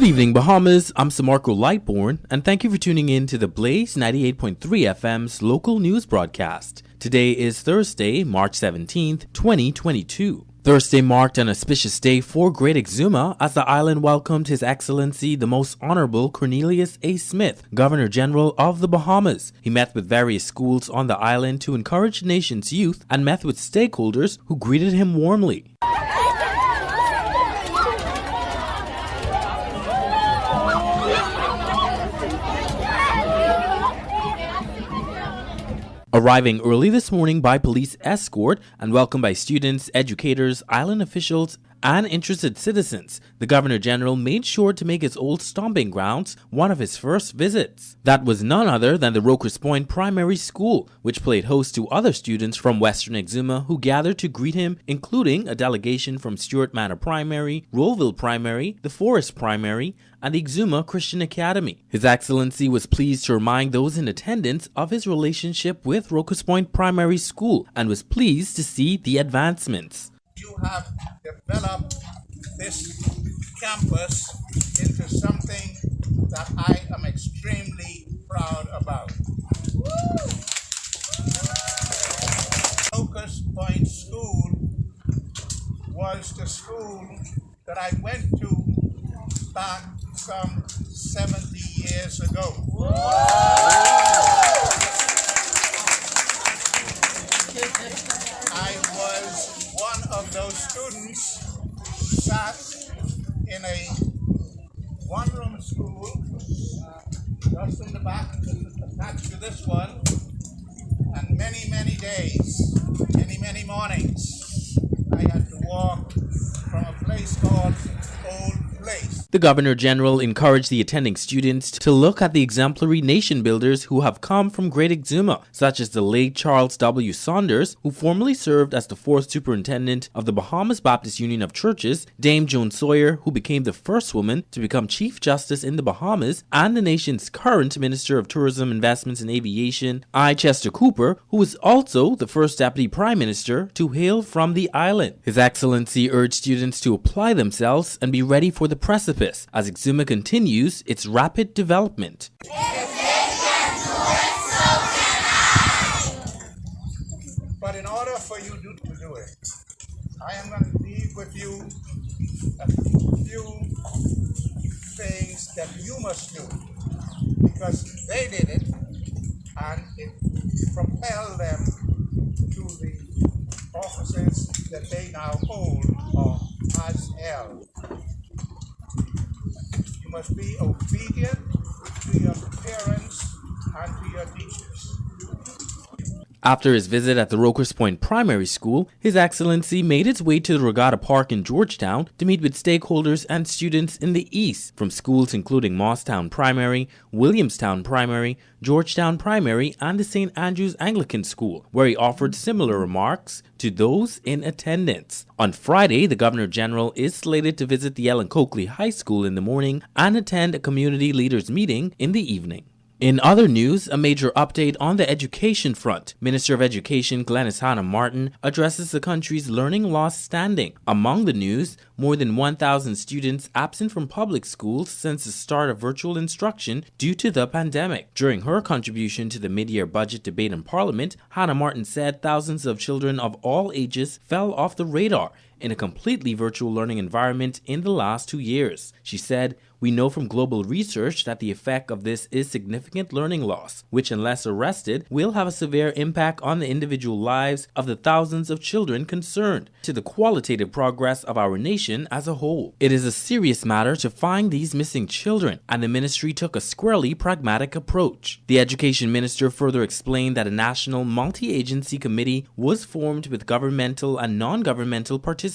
Good evening, Bahamas. I'm Samarco Lightborn, and thank you for tuning in to the Blaze 98.3 FM's local news broadcast. Today is Thursday, March 17th, 2022. Thursday marked an auspicious day for Great Exuma as the island welcomed His Excellency the Most Honorable Cornelius A. Smith, Governor General of the Bahamas. He met with various schools on the island to encourage the nation's youth and met with stakeholders who greeted him warmly. Arriving early this morning by police escort and welcomed by students, educators, island officials, and interested citizens, the Governor General made sure to make his old stomping grounds one of his first visits. That was none other than the Rokers Point Primary School, which played host to other students from Western Exuma who gathered to greet him, including a delegation from Stewart Manor Primary, Rollville Primary, the Forest Primary, and the Exuma Christian Academy. His Excellency was pleased to remind those in attendance of his relationship with Rokers Point Primary School and was pleased to see the advancements. You have developed this campus into something that I am extremely proud about. Locust Point School was the school that I went to back some 70 years ago. I was one of those students who sat in a one-room school just in the back, attached to this one, and many days, many mornings, I had to walk from a place called Old Place. The Governor General encouraged the attending students to look at the exemplary nation builders who have come from Great Exuma, such as the late Charles W. Saunders, who formerly served as the 4th Superintendent of the Bahamas Baptist Union of Churches, Dame Joan Sawyer, who became the first woman to become Chief Justice in the Bahamas, and the nation's current Minister of Tourism, Investments and Aviation, I. Chester Cooper, who was also the first Deputy Prime Minister to hail from the island. His Excellency urged students to apply themselves and be ready for the precipice as Exuma continues its rapid development. But in order for you to do it, I am going to leave with you a few things that you must do, because they did it and it propelled them to the offices that they now hold or has held. You must be obedient to your parents and to your teachers. After his visit at the Rokers Point Primary School, His Excellency made its way to the Regatta Park in Georgetown to meet with stakeholders and students in the East from schools including Moosetown Primary, Williamstown Primary, Georgetown Primary, and the St. Andrew's Anglican School, where he offered similar remarks to those in attendance. On Friday, the Governor General is slated to visit the Ellen Coakley High School in the morning and attend a community leaders meeting in the evening. In other news, a major update on the education front. Minister of Education Glenys Hannah Martin addresses the country's learning loss standing. Among the news, more than 1,000 students absent from public schools since the start of virtual instruction due to the pandemic. During her contribution to the mid-year budget debate in Parliament, Hannah Martin said thousands of children of all ages fell off the radar in a completely virtual learning environment in the last 2 years. She said, "We know from global research that the effect of this is significant learning loss, which unless arrested will have a severe impact on the individual lives of the thousands of children concerned, to the qualitative progress of our nation as a whole. It is a serious matter to find these missing children, and the ministry took a squarely pragmatic approach." The Education Minister further explained that a national multi-agency committee was formed with governmental and non-governmental participants.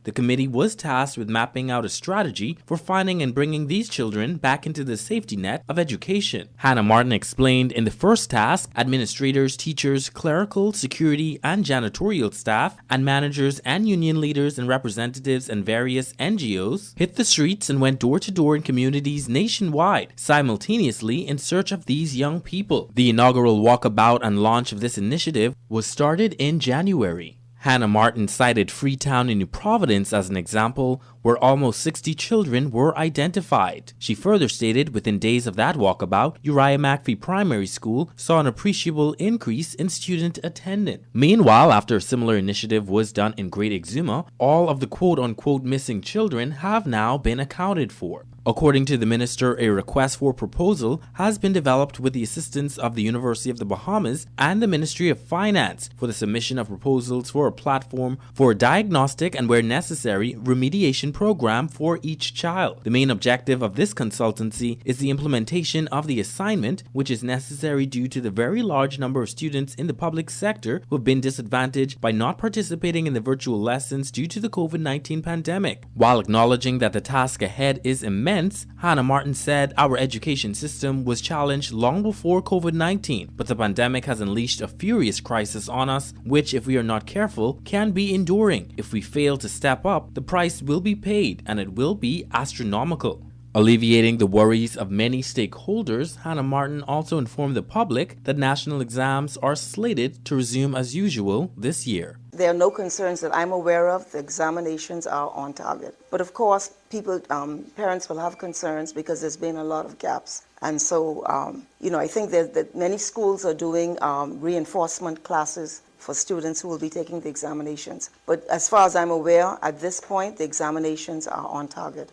The committee was tasked with mapping out a strategy for finding and bringing these children back into the safety net of education. Hannah Martin explained in the first task, administrators, teachers, clerical, security, and janitorial staff, and managers and union leaders and representatives and various NGOs hit the streets and went door to door in communities nationwide, simultaneously in search of these young people. The inaugural walkabout and launch of this initiative was started in January. Hannah Martin cited Freetown in New Providence as an example where almost 60 children were identified. She further stated within days of that walkabout, Uriah McPhee Primary School saw an appreciable increase in student attendance. Meanwhile, after a similar initiative was done in Great Exuma, all of the quote-unquote missing children have now been accounted for. According to the minister, a request for proposal has been developed with the assistance of the University of the Bahamas and the Ministry of Finance for the submission of proposals for a platform for a diagnostic and, where necessary, remediation program for each child. The main objective of this consultancy is the implementation of the assignment, which is necessary due to the very large number of students in the public sector who have been disadvantaged by not participating in the virtual lessons due to the COVID-19 pandemic. While acknowledging that the task ahead is immense, Hannah Martin said our education system was challenged long before COVID-19, but the pandemic has unleashed a furious crisis on us, which, if we are not careful, can be enduring. If we fail to step up, the price will be paid, and it will be astronomical. Alleviating the worries of many stakeholders, Hannah Martin also informed the public that national exams are slated to resume as usual this year. There are no concerns that I'm aware of. The examinations are on target. But of course, parents will have concerns because there's been a lot of gaps. And so, I think that many schools are doing reinforcement classes for students who will be taking the examinations. But as far as I'm aware, at this point, the examinations are on target.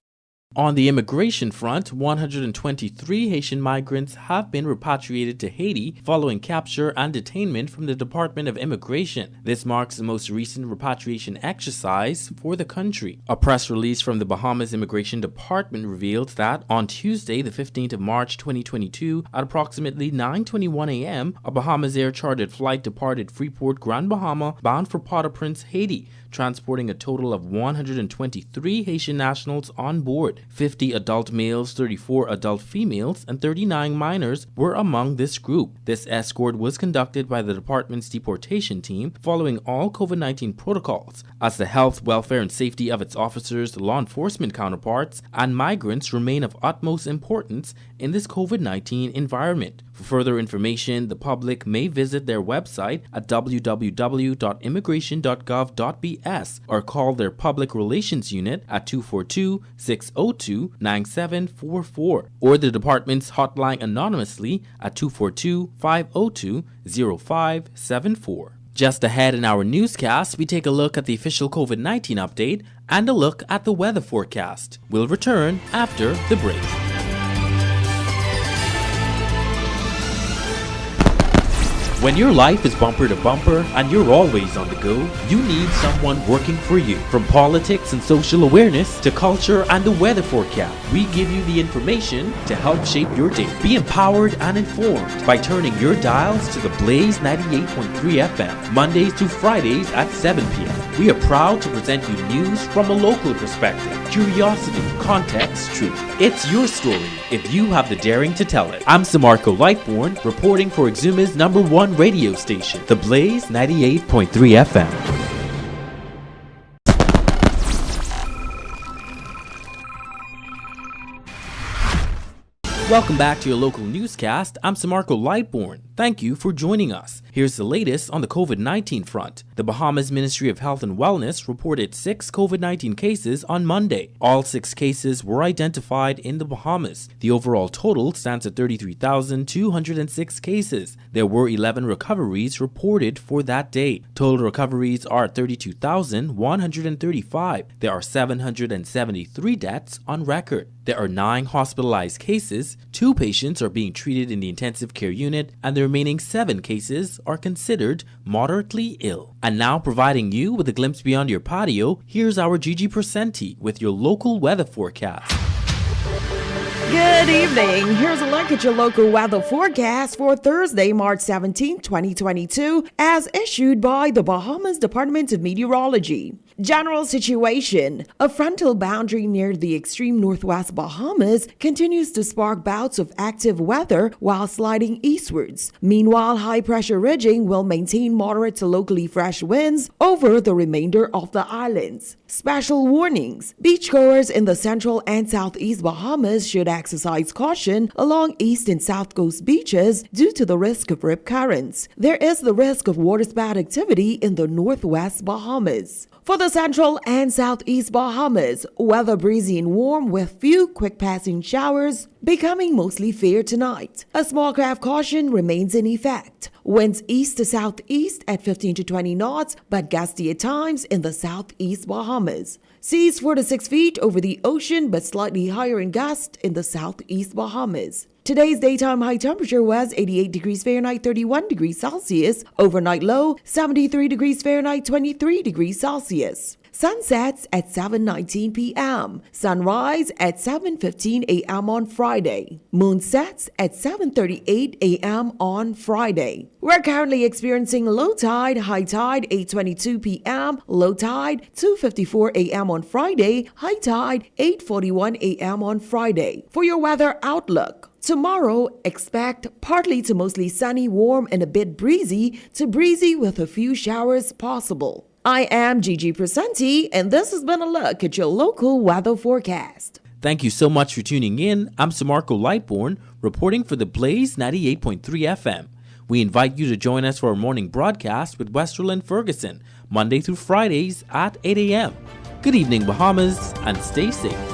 On the immigration front, 123 Haitian migrants have been repatriated to Haiti following capture and detainment from the Department of Immigration. This marks the most recent repatriation exercise for the country. A press release from the Bahamas Immigration Department revealed that on Tuesday, the 15th of March 2022, at approximately 9:21 a.m., a Bahamas Air chartered flight departed Freeport, Grand Bahama, bound for Port-au-Prince, Haiti, transporting a total of 123 Haitian nationals on board. 50 adult males, 34 adult females, and 39 minors were among this group. This escort was conducted by the department's deportation team following all COVID-19 protocols, as the health, welfare, and safety of its officers, law enforcement counterparts, and migrants remain of utmost importance in this COVID-19 environment. For further information, the public may visit their website at www.immigration.gov.bs or call their public relations unit at 242-602-9744 or the department's hotline anonymously at 242-502-0574. Just ahead in our newscast, we take a look at the official COVID-19 update and a look at the weather forecast. We'll return after the break. When your life is bumper to bumper and you're always on the go, you need someone working for you. From politics and social awareness to culture and the weather forecast, we give you the information to help shape your day. Be empowered and informed by turning your dials to the Blaze 98.3 FM, Mondays to Fridays at 7 p.m. We are proud to present you news from a local perspective. Curiosity, context, truth. It's your story if you have the daring to tell it. I'm Samarco Lightborn, reporting for Exuma's #1 radio station, The Blaze 98.3 FM. Welcome back to your local newscast. I'm Samarco Lightborn. Thank you for joining us. Here's the latest on the COVID-19 front. The Bahamas Ministry of Health and Wellness reported 6 COVID-19 cases on Monday. All 6 cases were identified in the Bahamas. The overall total stands at 33,206 cases. There were 11 recoveries reported for that day. Total recoveries are 32,135. There are 773 deaths on record. There are 9 hospitalized cases, 2 patients are being treated in the intensive care unit, and the remaining 7 cases are considered moderately ill. And now, providing you with a glimpse beyond your patio, here's our Gigi Presenti with your local weather forecast. Good evening. Here's a look at your local weather forecast for Thursday, March 17, 2022, as issued by the Bahamas Department of Meteorology. General situation. A frontal boundary near the extreme northwest Bahamas continues to spark bouts of active weather while sliding eastwards. Meanwhile, high-pressure ridging will maintain moderate to locally fresh winds over the remainder of the islands. Special warnings. Beachgoers in the central and southeast Bahamas should exercise caution along east and south coast beaches due to the risk of rip currents. There is the risk of waterspout activity in the northwest Bahamas. For the central and southeast Bahamas, weather breezy and warm with few quick passing showers, becoming mostly fair tonight. A small craft caution remains in effect. Winds east to southeast at 15 to 20 knots, but gusty at times in the southeast Bahamas. Seas 4 to 6 feet over the ocean, but slightly higher in gust in the southeast Bahamas. Today's daytime high temperature was 88 degrees Fahrenheit, 31 degrees Celsius. Overnight low, 73 degrees Fahrenheit, 23 degrees Celsius. Sunsets at 7:19 p.m. Sunrise at 7:15 a.m. on Friday. Moon sets at 7:38 a.m. on Friday. We're currently experiencing low tide, high tide 8:22 p.m., low tide 2:54 a.m. on Friday, high tide 8:41 a.m. on Friday. For your weather outlook. Tomorrow, expect partly to mostly sunny, warm, and a bit breezy to breezy with a few showers possible. I am Gigi Presenti, and this has been a look at your local weather forecast. Thank you so much for tuning in. I'm Samarco Lightborn, reporting for the Blaze 98.3 FM. We invite you to join us for our morning broadcast with Westerland Ferguson, Monday through Fridays at 8 a.m. Good evening, Bahamas, and stay safe.